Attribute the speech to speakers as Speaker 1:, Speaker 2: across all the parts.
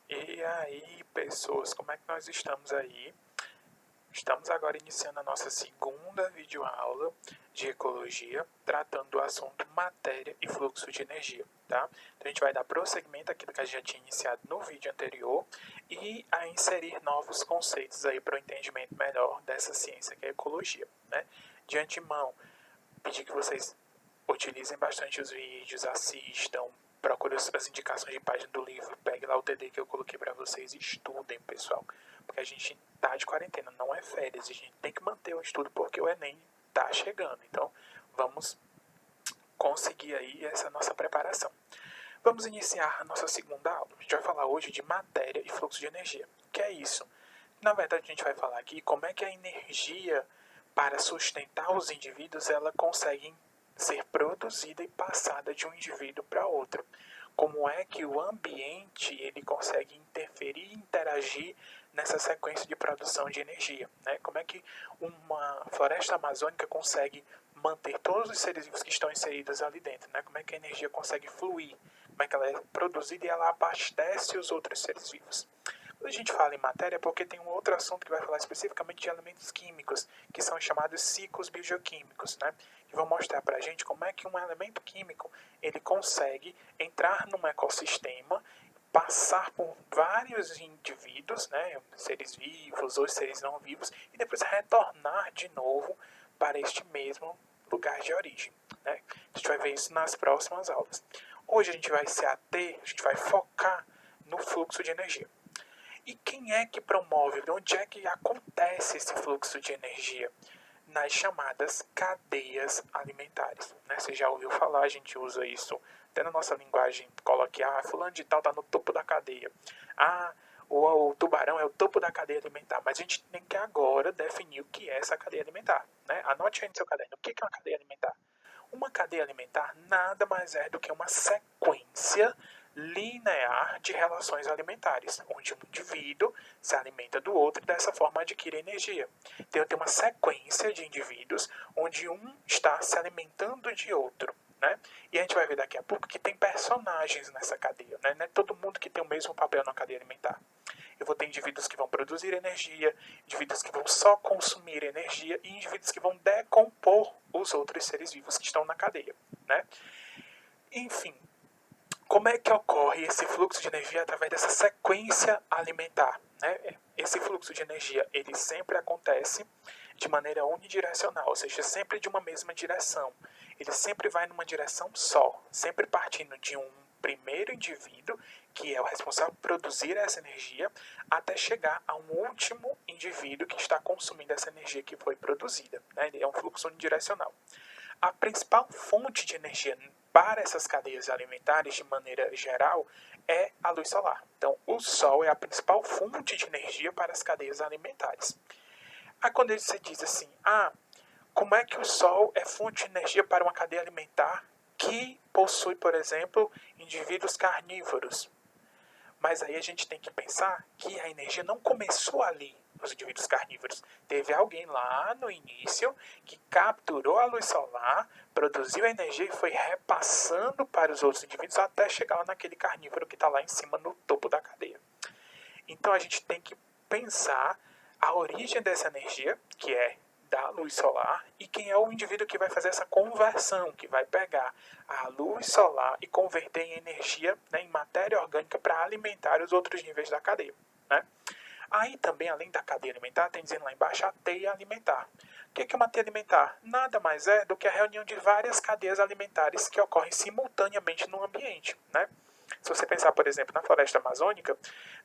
Speaker 1: E aí, pessoas, como é que nós estamos aí? Estamos agora iniciando a nossa segunda videoaula de ecologia, tratando do assunto matéria e fluxo de energia, tá? Então a gente vai dar prosseguimento àquilo que a gente já tinha iniciado no vídeo anterior e a inserir novos conceitos aí para o entendimento melhor dessa ciência que é a ecologia, né? De antemão, pedir que vocês utilizem bastante os vídeos, assistam, procurem as indicações de página do livro, pegue lá o TD que eu coloquei para vocês e estudem, pessoal. Porque a gente tá de quarentena, não é férias, a gente tem que manter o estudo porque o Enem tá chegando. Então, vamos conseguir aí essa nossa preparação. Vamos iniciar a nossa segunda aula. A gente vai falar hoje de matéria e fluxo de energia. O que é isso? Na verdade, a gente vai falar aqui como é que a energia para sustentar os indivíduos ela consegue ser produzida e passada de um indivíduo para outro. Como é que o ambiente ele consegue interferir e interagir nessa sequência de produção de energia, né? Como é que uma floresta amazônica consegue manter todos os seres vivos que estão inseridos ali dentro, né? Como é que a energia consegue fluir, como é que ela é produzida e ela abastece os outros seres vivos. Quando a gente fala em matéria, é porque tem um outro assunto que vai falar especificamente de elementos químicos, que são chamados ciclos biogeoquímicos, né? Que vão mostrar para a gente como é que um elemento químico ele consegue entrar num ecossistema, passar por vários indivíduos, né, seres vivos ou seres não vivos, e depois retornar de novo para este mesmo lugar de origem. Né? A gente vai ver isso nas próximas aulas. Hoje a gente vai se ater, a gente vai focar no fluxo de energia. E quem é que promove? Onde é que acontece esse fluxo de energia? Nas chamadas cadeias alimentares. Né? Você já ouviu falar, a gente usa isso até na nossa linguagem coloquial. Fulano de tal está no topo da cadeia. Ah, o tubarão é o topo da cadeia alimentar. Mas a gente tem que agora definir o que é essa cadeia alimentar. Né? Anote aí no seu caderno. O que é uma cadeia alimentar? Uma cadeia alimentar nada mais é do que uma sequência linear de relações alimentares, onde um indivíduo se alimenta do outro e dessa forma adquire energia. Então eu tenho uma sequência de indivíduos onde um está se alimentando de outro. Né? E a gente vai ver daqui a pouco que tem personagens nessa cadeia. Né? Não é todo mundo que tem o mesmo papel na cadeia alimentar. Eu vou ter indivíduos que vão produzir energia, indivíduos que vão só consumir energia e indivíduos que vão decompor os outros seres vivos que estão na cadeia. Né? Enfim, como é que ocorre esse fluxo de energia através dessa sequência alimentar? Né? Esse fluxo de energia ele sempre acontece de maneira unidirecional, ou seja, sempre de uma mesma direção. Ele sempre vai numa direção só, sempre partindo de um primeiro indivíduo, que é o responsável por produzir essa energia, até chegar a um último indivíduo que está consumindo essa energia que foi produzida. Né? É um fluxo unidirecional. A principal fonte de energia para essas cadeias alimentares, de maneira geral, é a luz solar. Então, o Sol é a principal fonte de energia para as cadeias alimentares. Aí, quando você diz assim, como é que o Sol é fonte de energia para uma cadeia alimentar que possui, por exemplo, indivíduos carnívoros? Mas aí a gente tem que pensar que a energia não começou ali nos indivíduos carnívoros. Teve alguém lá no início que capturou a luz solar, produziu a energia e foi repassando para os outros indivíduos até chegar lá naquele carnívoro que está lá em cima no topo da cadeia. Então a gente tem que pensar a origem dessa energia, que é da luz solar, e quem é o indivíduo que vai fazer essa conversão, que vai pegar a luz solar e converter em energia, né, em matéria orgânica para alimentar os outros níveis da cadeia. Né? Aí também, além da cadeia alimentar, tem dizendo lá embaixo a teia alimentar. O que é uma teia alimentar? Nada mais é do que a reunião de várias cadeias alimentares que ocorrem simultaneamente no ambiente. Né? Se você pensar, por exemplo, na floresta amazônica,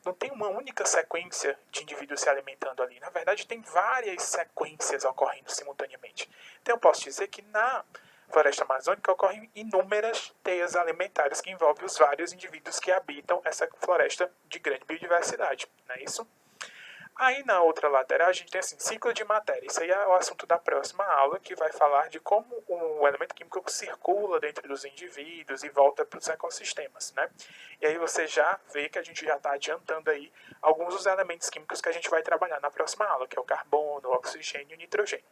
Speaker 1: não tem uma única sequência de indivíduos se alimentando ali. Na verdade, tem várias sequências ocorrendo simultaneamente. Então, eu posso dizer que na floresta amazônica ocorrem inúmeras teias alimentares que envolvem os vários indivíduos que habitam essa floresta de grande biodiversidade. Não é isso? Aí na outra lateral a gente tem assim, ciclo de matéria. Isso aí é o assunto da próxima aula, que vai falar de como o elemento químico circula dentro dos indivíduos e volta para os ecossistemas. Né? E aí você já vê que a gente já está adiantando aí alguns dos elementos químicos que a gente vai trabalhar na próxima aula, que é o carbono, o oxigênio e o nitrogênio.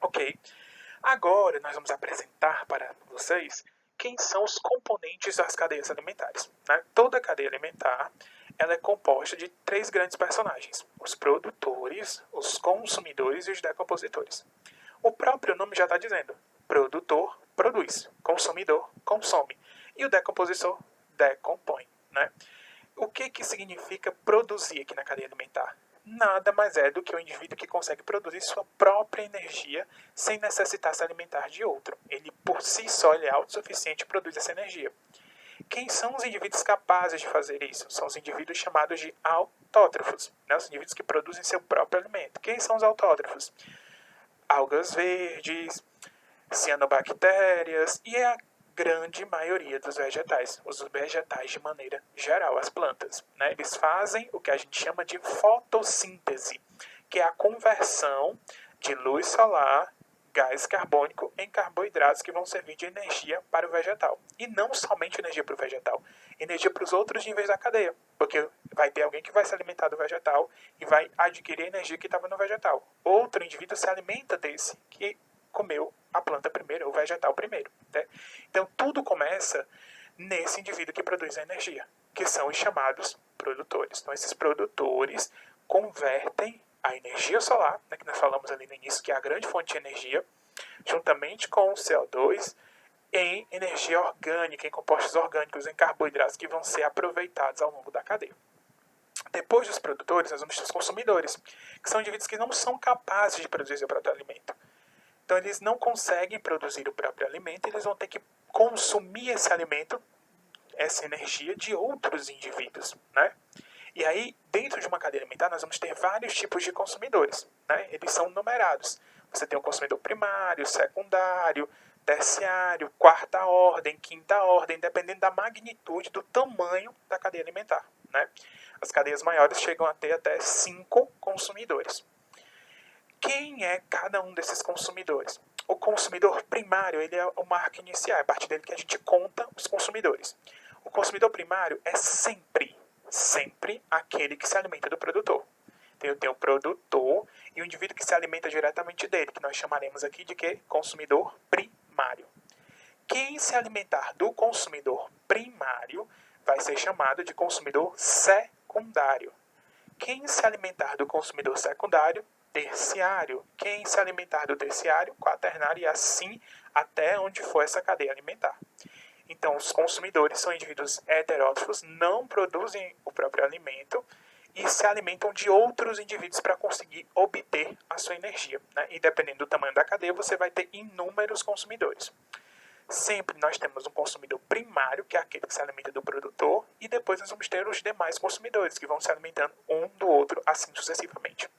Speaker 1: Ok? Agora nós vamos apresentar para vocês quem são os componentes das cadeias alimentares. Né? Toda cadeia alimentar ela é composta de três grandes personagens: os produtores, os consumidores e os decompositores. O próprio nome já está dizendo: produtor produz, consumidor consome e o decompositor decompõe, né? O que significa produzir aqui na cadeia alimentar? Nada mais é do que o indivíduo que consegue produzir sua própria energia sem necessitar se alimentar de outro. Ele, por si só, ele é autossuficiente e produz essa energia. Quem são os indivíduos capazes de fazer isso? São os indivíduos chamados de autótrofos, né? Os indivíduos que produzem seu próprio alimento. Quem são os autótrofos? Algas verdes, cianobactérias e a grande maioria dos vegetais. Os vegetais de maneira geral, as plantas, né? Eles fazem o que a gente chama de fotossíntese, que é a conversão de luz solar, gás carbônico em carboidratos que vão servir de energia para o vegetal. E não somente energia para o vegetal, energia para os outros níveis da cadeia. Porque vai ter alguém que vai se alimentar do vegetal e vai adquirir a energia que estava no vegetal. Outro indivíduo se alimenta desse, que comeu a planta primeiro, o vegetal primeiro. Né? Então, tudo começa nesse indivíduo que produz a energia, que são os chamados produtores. Então, esses produtores convertem a energia solar, né, que nós falamos ali no início, que é a grande fonte de energia, juntamente com o CO2, em energia orgânica, em compostos orgânicos, em carboidratos que vão ser aproveitados ao longo da cadeia. Depois dos produtores, nós vamos ter os consumidores, que são indivíduos que não são capazes de produzir seu próprio alimento. Então, eles não conseguem produzir o próprio alimento, eles vão ter que consumir esse alimento, essa energia, de outros indivíduos, né? E aí, dentro de uma cadeia alimentar, nós vamos ter vários tipos de consumidores, né? Eles são numerados. Você tem o consumidor primário, secundário, terciário, quarta ordem, quinta ordem, dependendo da magnitude, do tamanho da cadeia alimentar, né? As cadeias maiores chegam a ter até 5 consumidores. Quem é cada um desses consumidores? O consumidor primário, ele é o marco inicial, é a partir dele que a gente conta os consumidores. O consumidor primário é sempre aquele que se alimenta do produtor. Então, eu tenho o produtor e o indivíduo que se alimenta diretamente dele, que nós chamaremos aqui de quê? Consumidor primário. Quem se alimentar do consumidor primário vai ser chamado de consumidor secundário. Quem se alimentar do consumidor secundário, terciário. Quem se alimentar do terciário, quaternário, e assim até onde for essa cadeia alimentar. Então, os consumidores são indivíduos heterótrofos, não produzem o próprio alimento e se alimentam de outros indivíduos para conseguir obter a sua energia, né? E dependendo do tamanho da cadeia, você vai ter inúmeros consumidores. Sempre nós temos um consumidor primário, que é aquele que se alimenta do produtor, e depois nós vamos ter os demais consumidores, que vão se alimentando um do outro, assim sucessivamente.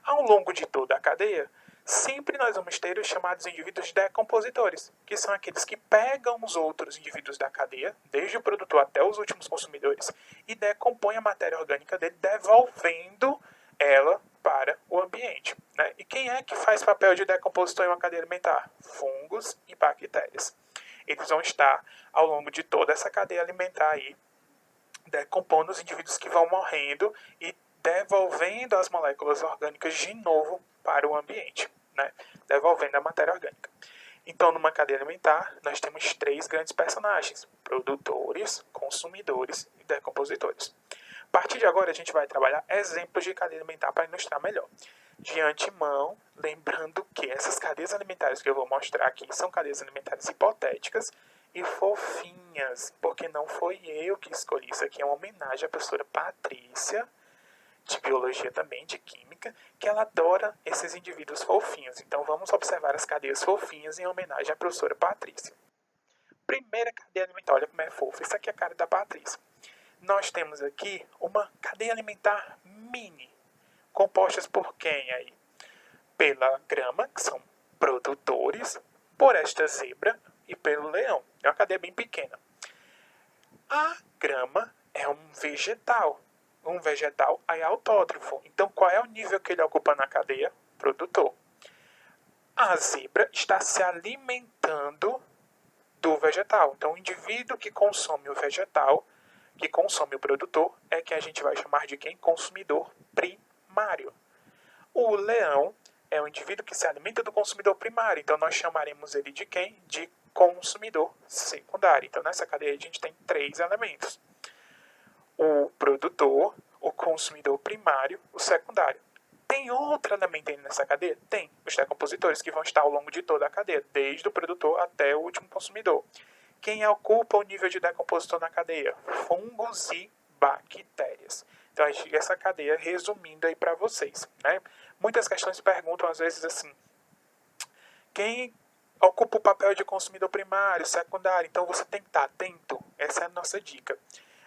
Speaker 1: Ao longo de toda a cadeia, sempre nós vamos ter os chamados indivíduos decompositores, que são aqueles que pegam os outros indivíduos da cadeia, desde o produtor até os últimos consumidores, e decompõem a matéria orgânica dele, devolvendo ela para o ambiente, né? E quem é que faz papel de decompositor em uma cadeia alimentar? Fungos e bactérias. Eles vão estar ao longo de toda essa cadeia alimentar aí, decompondo os indivíduos que vão morrendo e devolvendo as moléculas orgânicas de novo para o ambiente, né? Devolvendo a matéria orgânica. Então, numa cadeia alimentar, nós temos 3 grandes personagens: produtores, consumidores e decompositores. A partir de agora, a gente vai trabalhar exemplos de cadeia alimentar para ilustrar melhor. De antemão, lembrando que essas cadeias alimentares que eu vou mostrar aqui são cadeias alimentares hipotéticas e fofinhas, porque não foi eu que escolhi. Isso aqui é uma homenagem à professora Patrícia, de biologia também, de química, que ela adora esses indivíduos fofinhos. Então vamos observar as cadeias fofinhas em homenagem à professora Patrícia. Primeira cadeia alimentar, olha como é fofa. Isso aqui é a cara da Patrícia. Nós temos aqui uma cadeia alimentar mini, compostas por quem aí? Pela grama, que são produtores, por esta zebra e pelo leão. É uma cadeia bem pequena. A grama é um vegetal é autótrofo. Então, qual é o nível que ele ocupa na cadeia? Produtor. A zebra está se alimentando do vegetal. Então, o indivíduo que consome o vegetal, que consome o produtor, é que a gente vai chamar de quem? Consumidor primário. O leão é o indivíduo que se alimenta do consumidor primário. Então, nós chamaremos ele de quem? De consumidor secundário. Então, nessa cadeia a gente tem 3 elementos: o produtor, produtor, o consumidor primário, o secundário. Tem outro elemento ainda nessa cadeia? Tem. Os decompositores, que vão estar ao longo de toda a cadeia, desde o produtor até o último consumidor. Quem ocupa o nível de decompositor na cadeia? Fungos e bactérias. Então, essa cadeia, resumindo aí para vocês, né? Muitas questões perguntam, às vezes, assim, quem ocupa o papel de consumidor primário, secundário? Então, você tem que estar atento, essa é a nossa dica,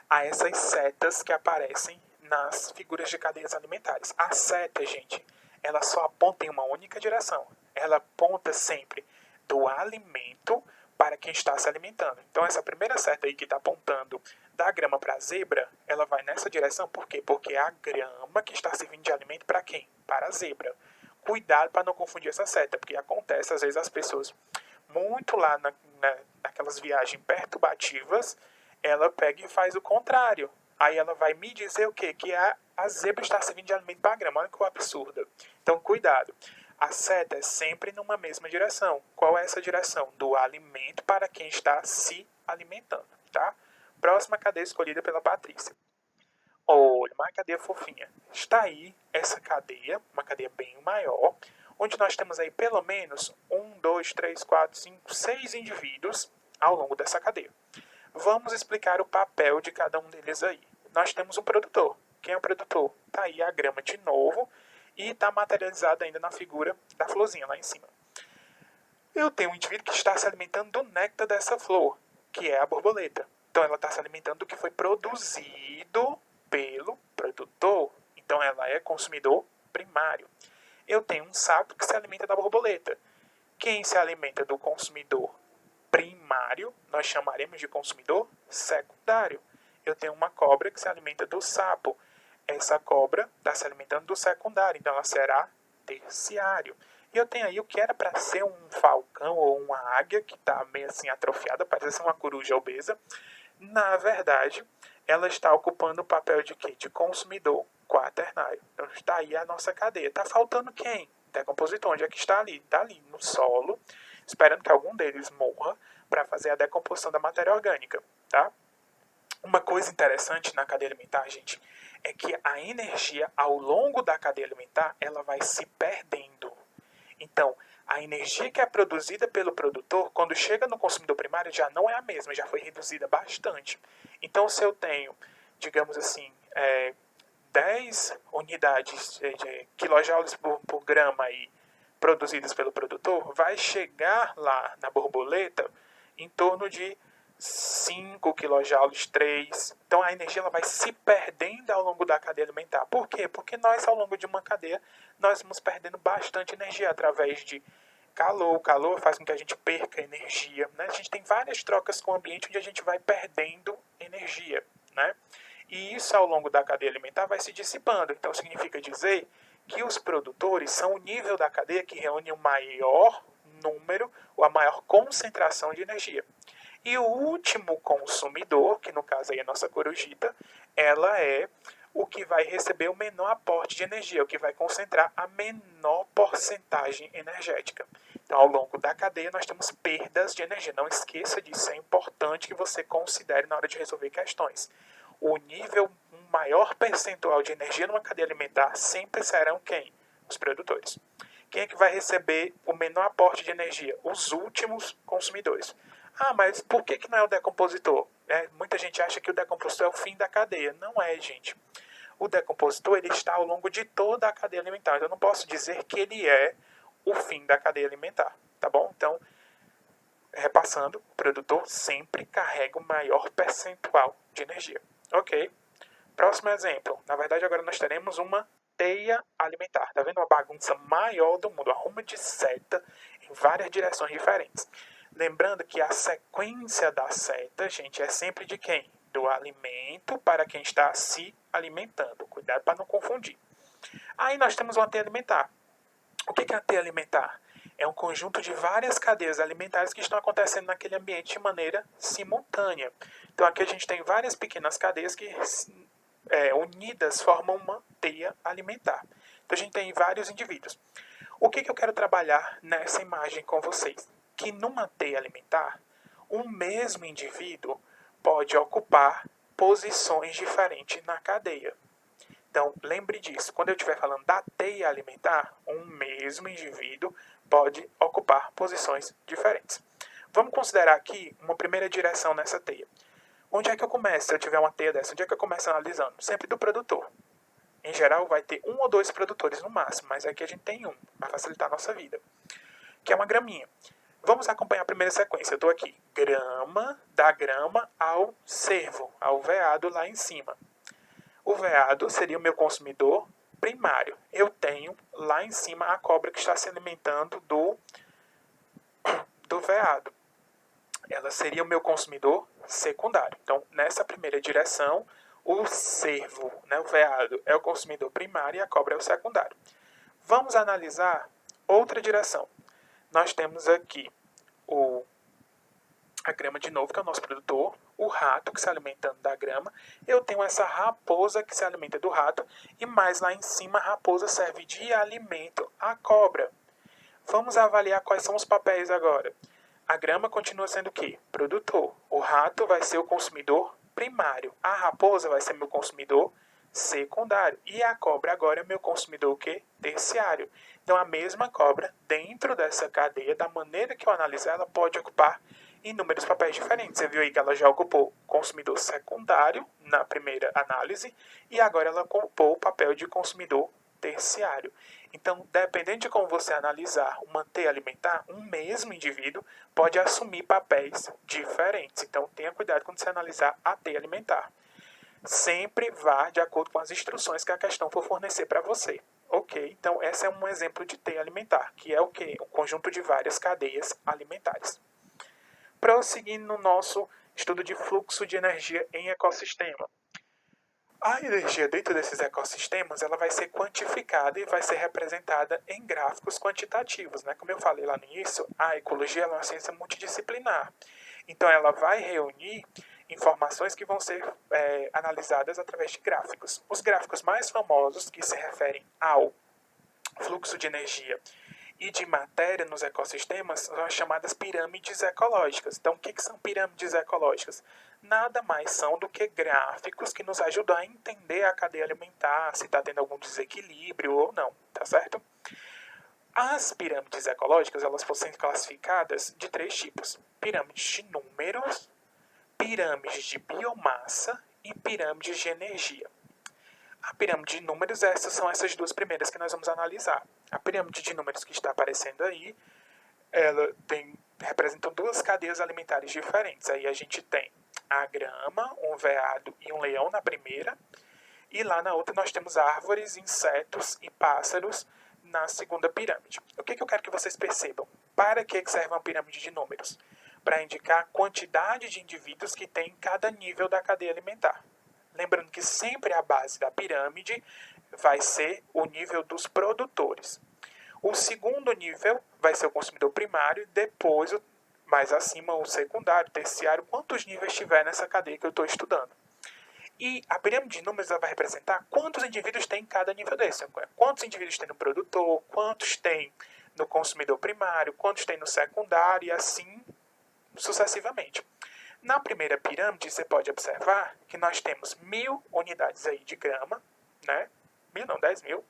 Speaker 1: a essas setas que aparecem nas figuras de cadeias alimentares. A seta, gente, ela só aponta em uma única direção. Ela aponta sempre do alimento para quem está se alimentando. Então, essa primeira seta aí que está apontando da grama para a zebra, ela vai nessa direção. Por quê? Porque é a grama que está servindo de alimento para quem? Para a zebra. Cuidado para não confundir essa seta, porque acontece, às vezes, as pessoas muito lá naquelas viagens perturbativas, ela pega e faz o contrário. Aí ela vai me dizer o quê? Que a zebra está servindo de alimento para a grama. Olha que absurdo. Então, cuidado. A seta é sempre numa mesma direção. Qual é essa direção? Do alimento para quem está se alimentando, tá? Próxima cadeia escolhida pela Patrícia. Olha, uma cadeia fofinha. Está aí essa cadeia, uma cadeia bem maior, onde nós temos aí pelo menos 1, 2, 3, 4, 5, 6 indivíduos ao longo dessa cadeia. Vamos explicar o papel de cada um deles aí. Nós temos um produtor. Quem é o produtor? Está aí a grama de novo e está materializado ainda na figura da florzinha lá em cima. Eu tenho um indivíduo que está se alimentando do néctar dessa flor, que é a borboleta. Então ela está se alimentando do que foi produzido pelo produtor. Então ela é consumidor primário. Eu tenho um sapo que se alimenta da borboleta. Quem se alimenta do consumidor primário, nós chamaremos de consumidor secundário. Eu tenho uma cobra que se alimenta do sapo. Essa cobra está se alimentando do secundário, então ela será terciário. E eu tenho aí o que era para ser um falcão ou uma águia, que está meio assim atrofiada, parece ser uma coruja obesa. Na verdade, ela está ocupando o papel de quê? De consumidor quaternário. Então está aí a nossa cadeia. Está faltando quem? Decompositor. Onde é que está ali? Está ali no solo, esperando que algum deles morra para fazer a decomposição da matéria orgânica, tá? Uma coisa interessante na cadeia alimentar, gente, é que a energia ao longo da cadeia alimentar, ela vai se perdendo. Então, a energia que é produzida pelo produtor, quando chega no consumidor primário, já não é a mesma, já foi reduzida bastante. Então, se eu tenho, digamos assim, 10 unidades de quilojoules por grama aí, produzidas pelo produtor, vai chegar lá na borboleta em torno de 5 kJ, 3. Então a energia ela vai se perdendo ao longo da cadeia alimentar. Por quê? Porque nós, ao longo de uma cadeia, nós vamos perdendo bastante energia através de calor. O calor faz com que a gente perca energia, né? A gente tem várias trocas com o ambiente onde a gente vai perdendo energia, né? E isso, ao longo da cadeia alimentar, vai se dissipando. Então significa dizer que os produtores são o nível da cadeia que reúne o maior número ou a maior concentração de energia. E o último consumidor, que no caso aí é a nossa corujita, ela é o que vai receber o menor aporte de energia, o que vai concentrar a menor porcentagem energética. Então, ao longo da cadeia, nós temos perdas de energia. Não esqueça disso, é importante que você considere na hora de resolver questões. O nível, um maior percentual de energia numa cadeia alimentar sempre serão quem? Os produtores. Quem é que vai receber o menor aporte de energia? Os últimos consumidores. Ah, mas por que não é o decompositor? Muita gente acha que o decompositor é o fim da cadeia. Não é, gente. O decompositor ele está ao longo de toda a cadeia alimentar. Então, eu não posso dizer que ele é o fim da cadeia alimentar. Tá bom? Então, repassando, o produtor sempre carrega o maior percentual de energia. Ok. Próximo exemplo. Na verdade, agora nós teremos uma teia alimentar. Tá vendo? Uma bagunça maior do mundo. Arruma de seta em várias direções diferentes. Lembrando que a sequência da seta, gente, é sempre de quem? Do alimento para quem está se alimentando. Cuidado para não confundir. Aí nós temos uma teia alimentar. O que é a teia alimentar? É um conjunto de várias cadeias alimentares que estão acontecendo naquele ambiente de maneira simultânea. Então aqui a gente tem várias pequenas cadeias que unidas formam uma teia alimentar. Então a gente tem vários indivíduos. O que eu quero trabalhar nessa imagem com vocês? Que numa teia alimentar, um mesmo indivíduo pode ocupar posições diferentes na cadeia. Então, lembre disso. Quando eu estiver falando da teia alimentar, um mesmo indivíduo pode ocupar posições diferentes. Vamos considerar aqui uma primeira direção nessa teia. Onde é que eu começo, se eu tiver uma teia dessa? Onde é que eu começo analisando? Sempre do produtor. Em geral, vai ter um ou dois produtores no máximo, mas aqui a gente tem um, para facilitar a nossa vida, que é uma graminha. Vamos acompanhar a primeira sequência. Eu estou aqui, grama, da grama ao cervo, ao veado lá em cima. O veado seria o meu consumidor primário. Eu tenho lá em cima a cobra que está se alimentando do veado. Ela seria o meu consumidor secundário. Então, nessa primeira direção, o cervo, né, o veado, é o consumidor primário e a cobra é o secundário. Vamos analisar outra direção. Nós temos aqui a grama de novo, que é o nosso produtor, o rato que se alimentando da grama. Eu tenho essa raposa que se alimenta do rato e mais lá em cima a raposa serve de alimento à cobra. Vamos avaliar quais são os papéis agora. A grama continua sendo o quê? Produtor. O rato vai ser o consumidor primário. A raposa vai ser meu consumidor secundário. E a cobra agora é meu consumidor o quê? Terciário. Então a mesma cobra, dentro dessa cadeia, da maneira que eu analisar, ela pode ocupar inúmeros papéis diferentes. Você viu aí que ela já ocupou consumidor secundário na primeira análise e agora ela ocupou o papel de consumidor terciário. Então, dependendo de como você analisar uma teia alimentar, um mesmo indivíduo pode assumir papéis diferentes. Então, tenha cuidado quando você analisar a teia alimentar. Sempre vá de acordo com as instruções que a questão for fornecer para você. Ok, então esse é um exemplo de teia alimentar, que é o quê? Um conjunto de várias cadeias alimentares. Prosseguindo no nosso estudo de fluxo de energia em ecossistema. A energia dentro desses ecossistemas ela vai ser quantificada e vai ser representada em gráficos quantitativos. Né? Como eu falei lá no início, a ecologia é uma ciência multidisciplinar. Então, ela vai reunir informações que vão ser analisadas através de gráficos. Os gráficos mais famosos que se referem ao fluxo de energia e de matéria nos ecossistemas são as chamadas pirâmides ecológicas. Então, o que são pirâmides ecológicas? Nada mais são do que gráficos que nos ajudam a entender a cadeia alimentar, se está tendo algum desequilíbrio ou não, tá certo? As pirâmides ecológicas, elas podem ser classificadas de três tipos. Pirâmides de números, pirâmides de biomassa e pirâmides de energia. A pirâmide de números, essas são essas duas primeiras que nós vamos analisar. A pirâmide de números que está aparecendo aí, ela representa duas cadeias alimentares diferentes. Aí a gente tem a grama, um veado e um leão na primeira. E lá na outra nós temos árvores, insetos e pássaros na segunda pirâmide. O que eu quero que vocês percebam? Para que serve uma pirâmide de números? Para indicar a quantidade de indivíduos que tem em cada nível da cadeia alimentar. Lembrando que sempre a base da pirâmide vai ser o nível dos produtores. O segundo nível vai ser o consumidor primário, depois, mais acima, o secundário, terciário, quantos níveis tiver nessa cadeia que eu estou estudando. E a pirâmide de números vai representar quantos indivíduos tem em cada nível desse. Quantos indivíduos tem no produtor, quantos tem no consumidor primário, quantos tem no secundário e assim sucessivamente. Na primeira pirâmide, você pode observar que nós temos 1.000 unidades aí de grama, né? 1.000 não, 10.000.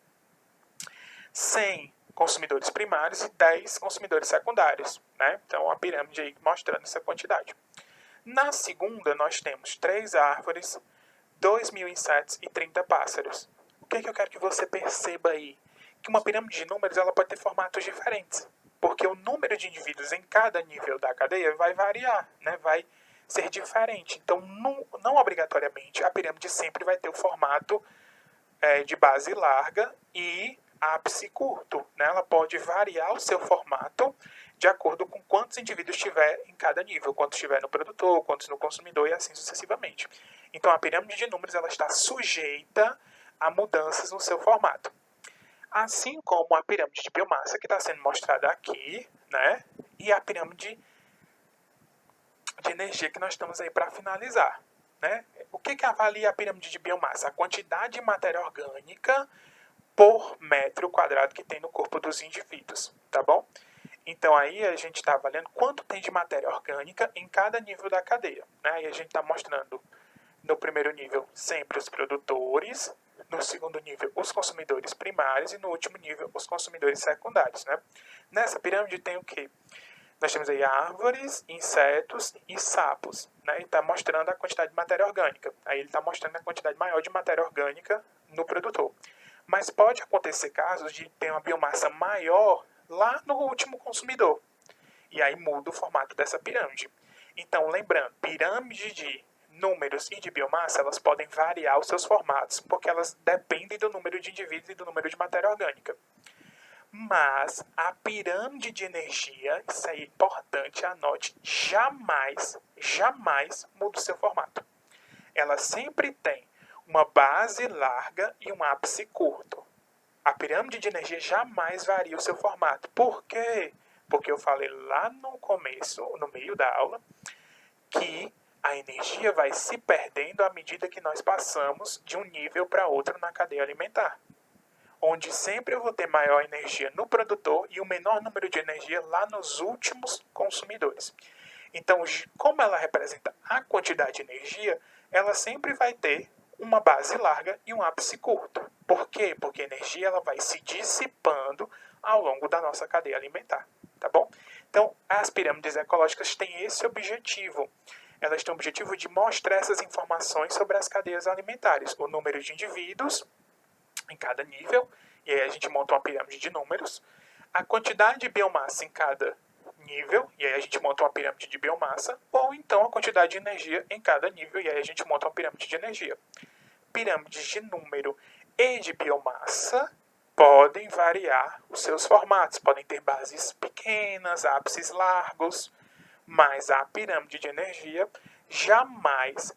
Speaker 1: 100 consumidores primários e 10 consumidores secundários, né? Então, a pirâmide aí mostrando essa quantidade. Na segunda, nós temos 3 árvores, 2.000 insetos e 30 pássaros. O que eu quero que você perceba aí? Que uma pirâmide de números ela pode ter formatos diferentes, porque o número de indivíduos em cada nível da cadeia vai variar, né? Vai ser diferente. Então, não obrigatoriamente, a pirâmide sempre vai ter o formato de base larga e ápice curto. Né? Ela pode variar o seu formato de acordo com quantos indivíduos tiver em cada nível, quantos tiver no produtor, quantos no consumidor e assim sucessivamente. Então, a pirâmide de números ela está sujeita a mudanças no seu formato. Assim como a pirâmide de biomassa, que está sendo mostrada aqui, né? E a pirâmide de energia que nós estamos aí para finalizar. Né? O que avalia a pirâmide de biomassa? A quantidade de matéria orgânica por metro quadrado que tem no corpo dos indivíduos, tá bom? Então aí a gente está avaliando quanto tem de matéria orgânica em cada nível da cadeia. Né? E a gente está mostrando No primeiro nível, sempre os produtores. No segundo nível, os consumidores primários. E no último nível, os consumidores secundários, né? Nessa pirâmide tem o quê? Nós temos aí árvores, insetos e sapos, né? E está mostrando a quantidade de matéria orgânica. Aí ele está mostrando a quantidade maior de matéria orgânica no produtor. Mas pode acontecer casos de ter uma biomassa maior lá no último consumidor. E aí muda o formato dessa pirâmide. Então, lembrando, pirâmide de números e de biomassa, elas podem variar os seus formatos, porque elas dependem do número de indivíduos e do número de matéria orgânica. Mas a pirâmide de energia, isso aí é importante, anote, jamais muda o seu formato. Ela sempre tem uma base larga e um ápice curto. A pirâmide de energia jamais varia o seu formato. Por quê? Porque eu falei lá no começo, no meio da aula, que a energia vai se perdendo à medida que nós passamos de um nível para outro na cadeia alimentar. Onde sempre eu vou ter maior energia no produtor e o menor número de energia lá nos últimos consumidores. Então, como ela representa a quantidade de energia, ela sempre vai ter uma base larga e um ápice curto. Por quê? Porque a energia ela vai se dissipando ao longo da nossa cadeia alimentar, tá bom? Então, as pirâmides ecológicas têm esse objetivo. Elas têm o objetivo de mostrar essas informações sobre as cadeias alimentares, o número de indivíduos em cada nível, e aí a gente monta uma pirâmide de números, a quantidade de biomassa em cada nível, e aí a gente monta uma pirâmide de biomassa, ou então a quantidade de energia em cada nível, e aí a gente monta uma pirâmide de energia. Pirâmides de número e de biomassa podem variar os seus formatos, podem ter bases pequenas, ápices largos, mas a pirâmide de energia jamais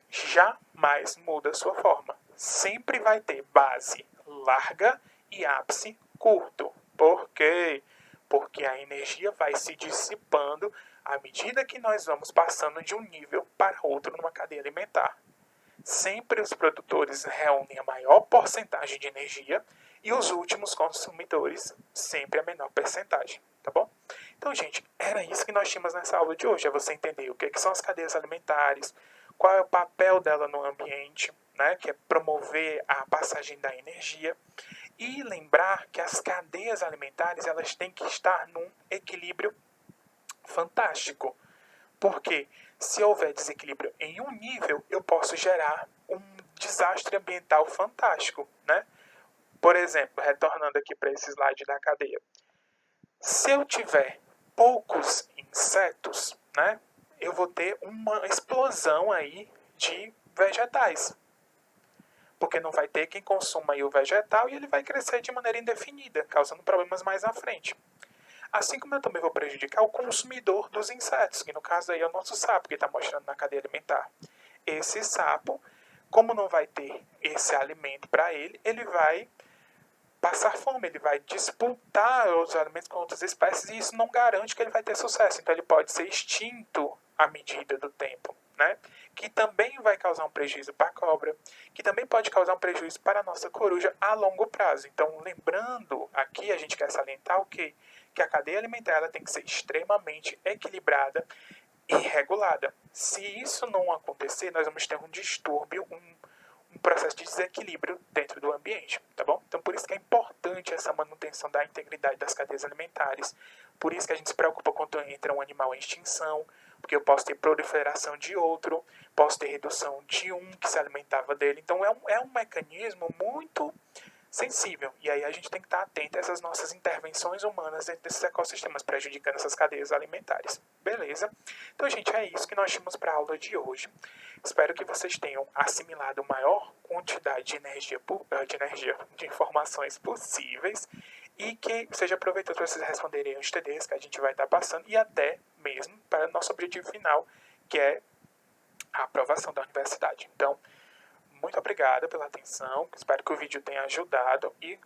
Speaker 1: muda sua forma. Sempre vai ter base larga e ápice curto. Por quê? Porque a energia vai se dissipando à medida que nós vamos passando de um nível para outro numa cadeia alimentar. Sempre os produtores reúnem a maior porcentagem de energia e os últimos consumidores sempre a menor porcentagem, tá bom? Então, gente, era isso que nós tínhamos nessa aula de hoje, é você entender o que são as cadeias alimentares, qual é o papel dela no ambiente, né, que é promover a passagem da energia, e lembrar que as cadeias alimentares elas têm que estar num equilíbrio fantástico. Porque se houver desequilíbrio em um nível, eu posso gerar um desastre ambiental fantástico, né? Por exemplo, retornando aqui para esse slide da cadeia. Se eu tiver poucos insetos, né, eu vou ter uma explosão aí de vegetais. Porque não vai ter quem consuma aí o vegetal e ele vai crescer de maneira indefinida, causando problemas mais à frente. Assim como eu também vou prejudicar o consumidor dos insetos, que no caso aí é o nosso sapo, que está mostrando na cadeia alimentar. Esse sapo, como não vai ter esse alimento para ele, ele vai passar fome, ele vai disputar os alimentos com outras espécies e isso não garante que ele vai ter sucesso. Então ele pode ser extinto à medida do tempo, né? Que também vai causar um prejuízo para a cobra, que também pode causar um prejuízo para a nossa coruja a longo prazo. Então, lembrando, aqui a gente quer salientar o quê? Que a cadeia alimentar ela tem que ser extremamente equilibrada e regulada. Se isso não acontecer, nós vamos ter um distúrbio, um processo de desequilíbrio dentro do ambiente, tá bom? Então, por isso que é importante essa manutenção da integridade das cadeias alimentares. Por isso que a gente se preocupa quando entra um animal em extinção, porque eu posso ter proliferação de outro, posso ter redução de um que se alimentava dele. Então, é um mecanismo muito sensível. E aí a gente tem que estar atento a essas nossas intervenções humanas dentro desses ecossistemas, prejudicando essas cadeias alimentares. Beleza? Então, gente, é isso que nós tínhamos para a aula de hoje. Espero que vocês tenham assimilado a maior quantidade de informações possíveis e que seja proveitoso para vocês responderem os TDs que a gente vai estar passando e até mesmo para o nosso objetivo final, que é a aprovação da universidade. Então, muito obrigado pela atenção, espero que o vídeo tenha ajudado e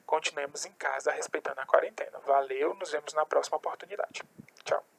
Speaker 1: continuemos em casa respeitando a quarentena. Valeu, nos vemos na próxima oportunidade. Tchau.